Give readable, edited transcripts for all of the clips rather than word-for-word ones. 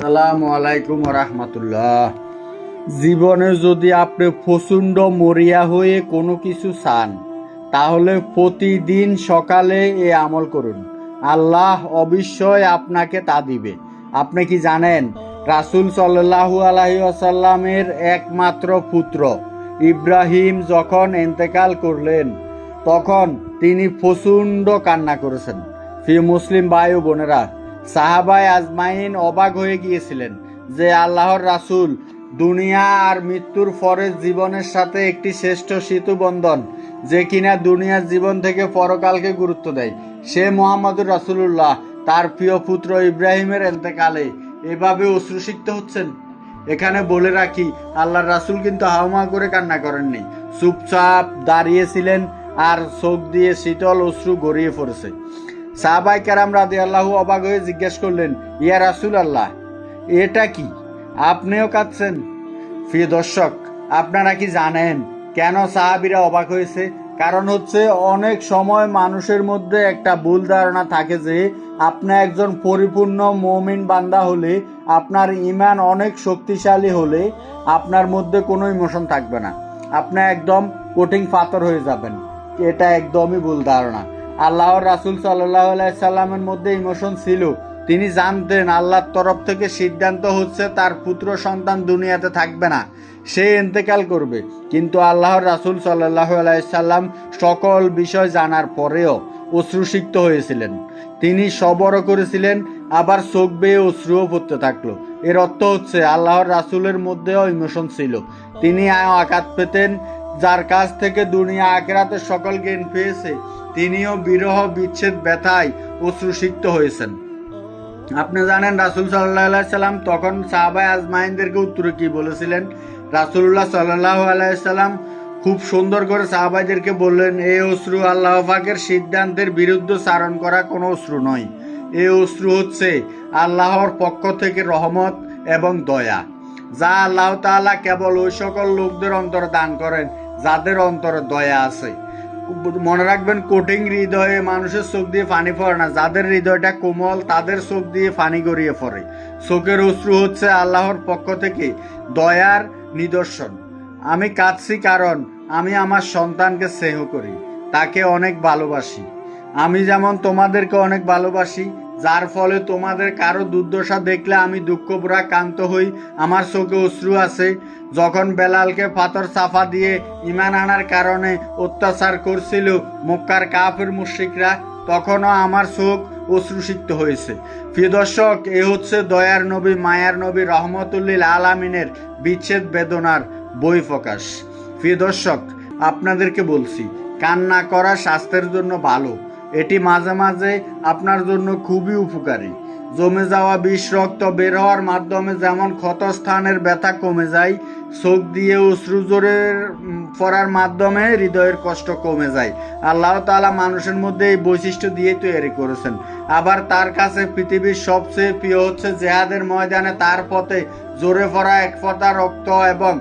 আসসালামু আলাইকুম রাহমাতুল্লাহ। জীবনে যদি আপনি প্রচণ্ড মরিয়া হয়ে কোনো কিছু চান, তাহলে প্রতিদিন সকালে এ আমল করুন। আল্লাহ অবশ্যই আপনাকে তা দিবে। আপনি কি জানেন, রাসূল সাল্লাল্লাহু আলাইহি ওয়াসাল্লামের একমাত্র পুত্র ইব্রাহিম যখন ইন্তেকাল করলেন, তখন তিনি প্রচণ্ড কান্না করেছেন। প্রিয় মুসলিম ভাই ও বোনেরা, সাহাবায়ে আজমাইন অবাক হয়ে গিয়েছিলেন যে আল্লাহর রাসূল দুনিয়া আর মৃত্যুর পরের জীবনের সাথে একটি শ্রেষ্ঠ সেতু বন্ধন, যে কিনা দুনিয়ার জীবন থেকে পরকালকে গুরুত্ব দেয়, সে মুহাম্মদুর রাসূলুল্লাহ তার প্রিয় পুত্র ইব্রাহিমের ইন্তেকালে এভাবে অশ্রুসিক্ত হচ্ছেন। এখানে বলে রাখি, আল্লাহর রাসূল কিন্তু হাউমা করে কান্না করেননি, চুপচাপ দাঁড়িয়েছিলেন আর চোখ দিয়ে শীতল অশ্রু গড়িয়ে পড়েছে। সাহাবায়ে কেরাম রাদিয়াল্লাহু অবাক হয়ে জিজ্ঞেস করলেন, ইয়া রাসূলুল্লাহ, এটা কি? আপনিও কাঁদছেন? প্রিয় দর্শক, আপনারা কি জানেন কেন সাহাবীরা অবাক হয়েছে? কারণ হচ্ছে, অনেক সময় মানুষের মধ্যে একটা ভুল ধারণা থাকে যে আপনি একজন পরিপূর্ণ মুমিন বান্দা হলে, আপনার ঈমান অনেক শক্তিশালী হলে আপনার মধ্যে কোনো ইমোশন থাকবে না, আপনি একদম কঠিন পাথর হয়ে যাবেন। এটা একদমই ভুল ধারণা। আল্লাহর রাসূল সাল্লাল্লাহু আলাইহি সাল্লামের মধ্যে ইমোশন ছিল। তিনি জানতেন আল্লাহর তরফ থেকে সিদ্ধান্ত হচ্ছে তার পুত্র সন্তান দুনিয়াতে থাকবে না, সে ইন্তেকাল করবে। কিন্তু আল্লাহর রাসূল সাল্লাল্লাহু আলাইহি সাল্লাম সকল বিষয় জানার পরেও অশ্রুসিক্ত হয়েছিলেন। তিনি সবরও করেছিলেন, আবার চোখ বেয়ে অশ্রুও পড়তে থাকলো। এর অর্থ হচ্ছে আল্লাহর রাসূলের মধ্যেও ইমোশন ছিল। তিনি আঘাত পেতেন, যার কাছ থেকে দুনিয়া আখিরাতের সকল জ্ঞান পেয়েছে, তিনিও বিরহ বিচ্ছেদ ব্যথায় অশ্রুসিক্ত হয়েছেন। আপনি জানেন রাসূল সাল্লাল্লাহু আলাইহি সাল্লাম তখন সাহাবায়ে আজমাইনদেরকে উত্তরে কি বলেছিলেন? রাসূলুল্লাহ সাল্লাল্লাহু আলাইহি সাল্লাম খুব সুন্দর করে সাহাবাইদেরকে বললেন, এই অশ্রু আল্লাহ পাকের সিদ্ধান্তের বিরুদ্ধে চারণ করা কোনো অশ্রু নয়। এই অশ্রু হচ্ছে আল্লাহর পক্ষ থেকে রহমত এবং দয়া, যা আল্লাহ তাআলা কেবল ওই সকল লোকদের অন্তরে দান করেন যাদের অন্তরে দয়া আছে। মনে রাখবেন, কঠিন হৃদয়ে মানুষের চোখ দিয়ে পানি পড়ে না, যাদের হৃদয়টা কোমল তাদের চোখ দিয়ে পানি গড়িয়ে পড়ে। চোখের অশ্রু হচ্ছে আল্লাহর পক্ষ থেকে দয়ার নিদর্শন। আমি কাঁদছি কারণ আমি আমার সন্তানকে স্নেহ করি, তাকে অনেক ভালোবাসি। আমি যেমন তোমাদেরকে অনেক ভালোবাসি, যার ফলে তোমাদের কারো দুর্দশা দেখলে আমি দুঃখভরা কান্ত হই, আমার চোখে অশ্রু আছে। যখন বেলালকে পাথর চাপা দিয়ে ঈমান আনার কারণে অত্যাচার করছিল মক্কার কাফের মুশরিকরা, তখনও আমার চোখ অশ্রুসিক্ত হয়েছে। প্রিয় দর্শক, এ হচ্ছে দয়ার নবী, মায়ার নবী, রহমতুল লিল আলামিনের বিচ্ছেদ বেদনার বই প্রকাশ। প্রিয় দর্শক, আপনাদেরকে বলছি, কান্না করা স্বাস্থ্যের জন্য ভালো। এটি মাঝে মাঝে আপনার জন্য খুবই উপকারী। জমে যাওয়া বিষ রক্ত বের হওয়ার মাধ্যমে যেমন ক্ষতস্থানের ব্যথা কমে যায়, চোখ দিয়ে অশ্রু জোরে পড়ার মাধ্যমে হৃদয়ের কষ্ট কমে যায়। আল্লাহ তাআলা মানুষের মধ্যে এই বৈশিষ্ট্য দিয়ে তৈরি করেছেন। আবার তার কাছে পৃথিবীর সবচেয়ে প্রিয় হচ্ছে জেহাদের ময়দানে তার পথে জোরে পড়া এক ফোঁটা রক্ত এবং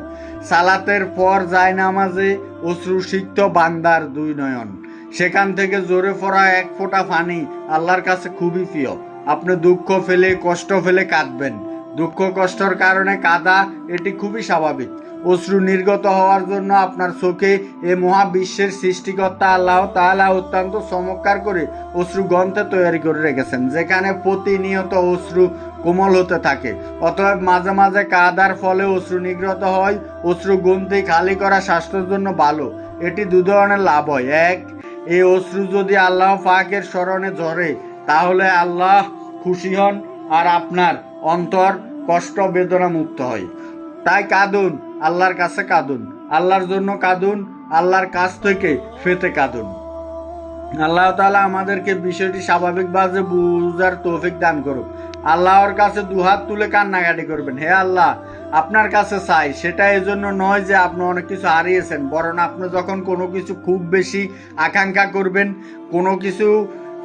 সালাতের পর জায়নামাজে অশ্রুসিক্ত বান্দার দুই নয়ন, সেখান থেকে জোরে পড়া এক ফোঁটা পানি আল্লাহর কাছে খুবই প্রিয়। আপনি দুঃখ ফেলে কষ্ট ফেলে কাঁদবেন, দুঃখ কষ্টর কারণে কাঁদা এটি খুবই স্বাভাবিক। অশ্রু নির্গত হওয়ার জন্য আপনার চোখে এ মহাবিশ্বের সৃষ্টিকর্তা আল্লাহ তাআলা অত্যন্ত চমৎকার করে অশ্রু গ্রন্থে তৈরি করে রেখেছেন, যেখানে প্রতিনিয়ত অশ্রু কোমল হতে থাকে। অতএব মাঝে মাঝে কাঁদার ফলে অশ্রু নির্গত হয়। অশ্রু গ্রন্থি খালি করা স্বাস্থ্যের জন্য ভালো। এটি দু ধরনের লাভ হয়। এক, এই অশ্রু যদি আল্লাহ পাকের স্মরণে ঝরে, তাহলে আল্লাহ খুশি হন আর আপনার অন্তর কষ্ট বেদনা মুক্ত হয়। তাই কাঁদুন, আল্লাহর কাছে কাঁদুন, আল্লাহর জন্য কাঁদুন, আল্লাহর কাছ থেকে ফেতে কাঁদুন। আল্লাহ তাআলা আমাদেরকে বিষয়টি স্বাভাবিকভাবে বুঝার তৌফিক দান করুক। আল্লাহর কাছে দুহাত তুলে কান্নাকাটি করবেন, হে আল্লাহ, আপনার কাছে চাই। সেটা এজন্য নয় যে আপনি অনেক কিছু হারিয়েছেন, বরং আপনি যখন কোনো কিছু খুব বেশি আকাঙ্ক্ষা করবেন, কোনো কিছু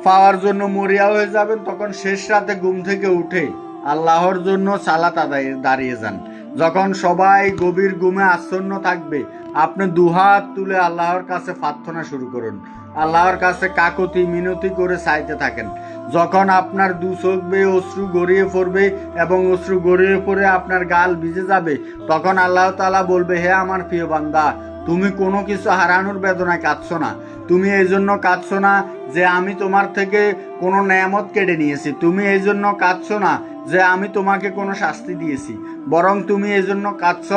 পাওয়ার জন্য মরিয়া হয়ে যাবেন, তখন শেষ রাতে ঘুম থেকে উঠে আল্লাহর জন্য সালাত আদায়ে দাঁড়িয়ে যান। যখন সবাই গভীর ঘুমে আচ্ছন্ন থাকবে, আপনি দুহাত তুলে আল্লাহর কাছে প্রার্থনা শুরু করুন, আল্লাহর কাছে কাকুতি মিনতি করে চাইতে থাকেন। যখন আপনার দু চোখ বেয়ে অশ্রু গড়িয়ে পড়বে এবং অশ্রু গড়িয়ে পড়ে আপনার গাল ভিজে যাবে, তখন আল্লাহ তাআলা বলবে, হে আমার প্রিয় বান্দা, তুমি কোনো কিছু হারানোর বেদনায় কাঁদছো না। তুমি এই জন্য কাঁদছো না যে আমি তোমার থেকে কোনো নেয়ামত কেড়ে নিয়েছি। তুমি এই জন্য কাঁদছো না যে আমি তোমাকে কোনো শাস্তি দিয়েছি, বরং তুমি এই জন্য কাঁদছ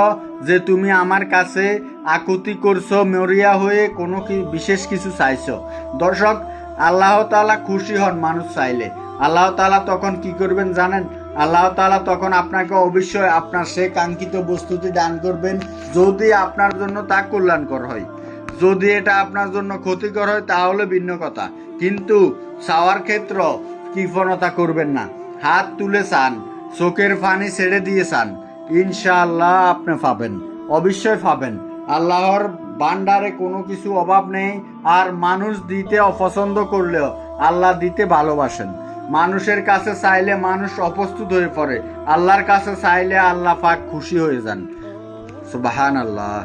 যে তুমি আমার কাছে আকুতি করছো, মরিয়া হয়ে কোনো বিশেষ কিছু চাইছো। দর্শক, আল্লাহ তাআলা খুশি হন মানুষ চাইলে। আল্লাহ তাআলা তখন কি করবেন জানেন? আল্লাহ তাআলা তখন আপনাকে অবশ্যই আপনার সে কাঙ্ক্ষিত বস্তুটি দান করবেন, যদি আপনার জন্য তা কল্যাণকর হয়। যদি এটা আপনার জন্য ক্ষতিকর হয় তাহলে ভিন্ন কথা, কিন্তু চাওয়ার ক্ষেত্র কৃপণতা করবেন না। হাত তুলে চান, চোখের পানি ছেড়ে দিয়ে চান, ইনশাআল্লাহ আপনি পাবেন, অবশ্যই পাবেন। আল্লাহর ভান্ডারে কোনো কিছু অভাব নেই। আর মানুষ দিতে অপছন্দ করলেও আল্লাহ দিতে ভালোবাসেন। মানুষের কাছে চাইলে মানুষ অপ্রস্তুত হয়ে পড়ে, আল্লাহর কাছে চাইলে আল্লাহ পাক খুশি হয়ে যান। সুবহানাল্লাহ।